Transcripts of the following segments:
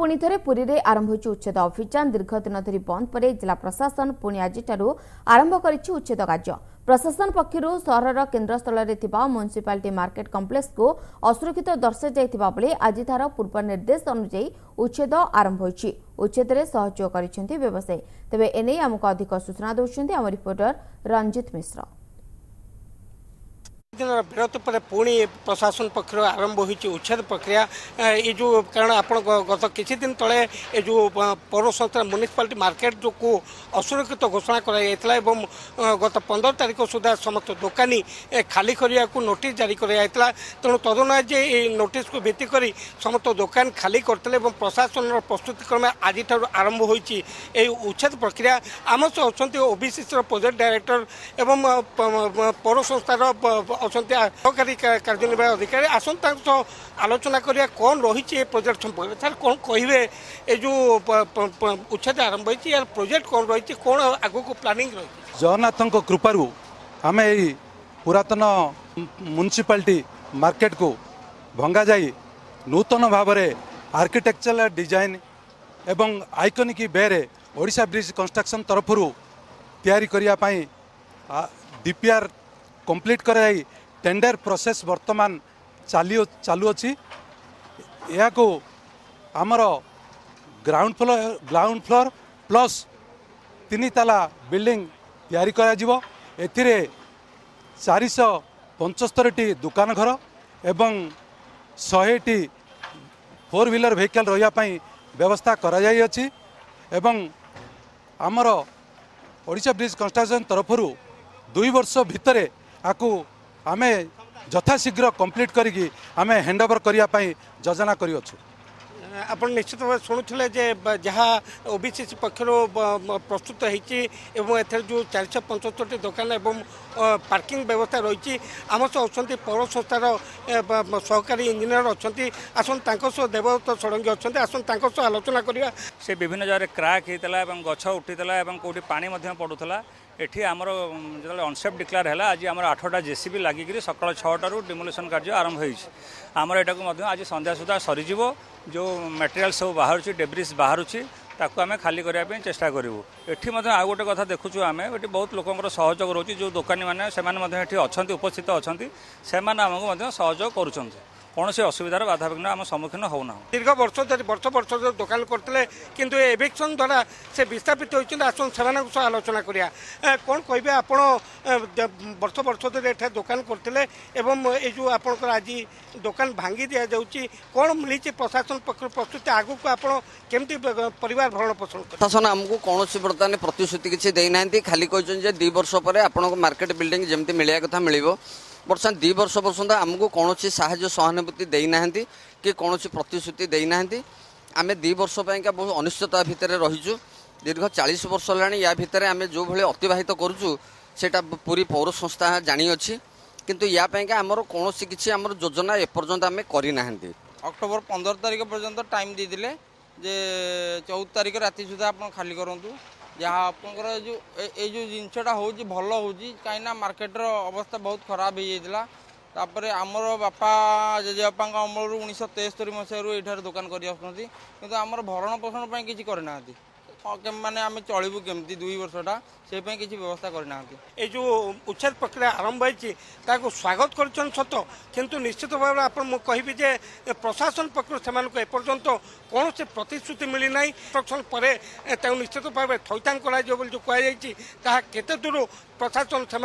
पुणी थे पुरी में आरंभ हो उच्छेद अभियान दीर्घ दिन धरी बंद पर जिला प्रशासन पुणी आज आरंभ कर उच्छेद कार्य। प्रशासन पक्षर सहर केन्द्रस्थल म्युनिसिपालिटी मार्केट कम्प्लेक्स को असुरक्षित दर्शाई आज तार पूर्व निर्देश अनुଯାयी उच्छेद आरंभ होइछि। उच्छेद में सहयोग कर व्यवसायी। तेबे एने आमको अधिक सूचना दौरान आम रिपोर्टर रंजित मिश्र। दिन विरत पर पुणी प्रशासन पक्ष आरंभ होती उच्छेद प्रक्रिया ये जो कारण आप गत किसी दिन तले ये जो पौर संस्था म्युनिसिपालिटी मार्केट जो को असुरक्षित घोषणा कराइला एवं गत 15 तारीख सुधा समस्त दुकानी खाली करने को नोटिस जारी कराइला। तेणु तदनुसार ये नोटिस को भित्ति कर समस्त दुकान खाली करते प्रशासन प्रस्तुति क्रम आज आरंभ होती उच्छेद प्रक्रिया। आम सह अच्छा ओबीसी प्रोजेक्ट डायरेक्टर एवं पौर संस्थार सहकारी कार्यनिर्वाह अधिकारी आसंता आलोचना करिया कौन रही प्रोजेक्ट संपर्क सर कौन कहे ये जो उच्छेद आरंभ होती यार प्रोजेक्ट कौन रही कौन आग को प्लानिंग रही। जगन्नाथ कृपारू आम यही पुरातन म्युनिसिपालिटी मार्केट को भंगा जाई नूतन भाव में आर्किटेक्चरल डिजाइन एवं आइकनिक वे रे ओडिशा ब्रिज कंस्ट्रक्शन तरफ तैयारी करने डीपीआर कंप्लीट कराई टेंडर प्रोसेस वर्तमान चालू अच्छी या को आमर ग्राउंड फ्लोर प्लस 3 ताला बिल्डिंग तैयारी करा जिवो। एथिरे 475 दुकान घर एवं 100 4 व्हीलर व्हीकल रहिया पई व्यवस्था करा जाई अछि एवं आमर ओडिशा ब्रिज कंस्ट्रक्शन तरफरु 2 वर्ष भितरे आकु आमे यथाशीघ्र कंप्लीट करिकी आमे हैंडओवर करिया पई योजना करि अछु। आप निश्चित भाव शुणुले जहाँ ओबीसी पक्षर प्रस्तुत होती जो 475 दुकान एवं पार्किंग व्यवस्था रही आम सह अच्छा पौर संस्थार सहकारी इंजीनियर अच्छा आसन देवदत्त षडंगी अच्छा आसन आलोचना करवा। से विभिन्न जगह क्रैक होता गछ उठीला कौटी पानी पड़ूला एठी आमर जो अनसेफ डिक्लेयर है आज आम 8टा जेसीबी लगिक सकाल 6टारू डिमोलेशन कार्य आरंभ होमर यहाँ आज संध्या सुधा सरीज जो मटेरियल सब बाहर डेब्रिज बाहर ताकू आम खाली करने चेष्टा करूँ। एटी आउ गोटे कथा देखुचु आम ये बहुत लोकर सहयोग रोचे जो दोकानी मैंने अच्छा उपस्थित अच्छा से आमको सहयोग करुँच कौन से असुविधार बाधाविघ्न आम सम्मुखीन होना। दीर्घ वर्ष वर्ष दुकान करते किंतु एविक्शन द्वारा से विस्थापित होती आसन से आलोचना करिया कौन कहे आप वर्ष वर्ष धरी दुकान करते एवं ये जो आपंकर आज दुकान भांगी दि जाऊँगी कौन मिली प्रशासन पक्ष प्रस्तुति आगू को आप केमती परिवार भरण पोषण प्रशासन आमको कौन बर्तमान प्रतिश्रुति किसी देना खाली कहते 2 वर्ष पर आप मार्केट बिल्डिंग जमी मिलवा कथा मिल बर्तमान 2 वर्ष पर्यंत आमको कौन साहाय्य सहानुभूति देना कि कौन प्रतिश्रुति देना आम 2 वर्ष बहुत अनिश्चितता भितर रहीचु दीर्घ 40 वर्ष है या भितर आम जो भाई अतिवाहित करुचु सेटा पूरी पौर संस्था जानी अच्छी किंतु या आमर कौन किसी आम योजना एपर्यंत आम करना। अक्टोबर 15 तारीख पर्यंत टाइम दे दिले जे 14 तारीख राति सुधा आप खाली करूँ जहाँ आपंकर जो ये जो जिनसटा हो भल हो कहीं मार्केटर अवस्था बहुत खराब हो जाता आमर बापा जेजेबापा अमल 1973 मसीह ये दुकान कर आमर भरण पोषण पर किसी करना माने आम चलू केमती 2 वर्षटा से किसी व्यवस्था करना। ये जो उच्छेद प्रक्रिया आरंभ होती स्वागत कर सत किंतु निश्चित भाव आप कहि जे प्रशासन पक्ष से एपर्यंत कौन से प्रतिश्रुति मिली ना इंस्ट्रक्शन पर निश्चित भाव थैथान कर जो कहते दूर प्रशासन से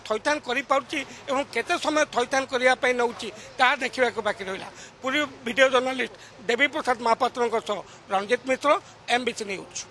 थैथान कर समय थैथान करने नौ देखा बाकी रहा। पूरी वीडियो जर्नलिस्ट देवी प्रसाद महापात्र रंजित मिश्र MBC न्यूज।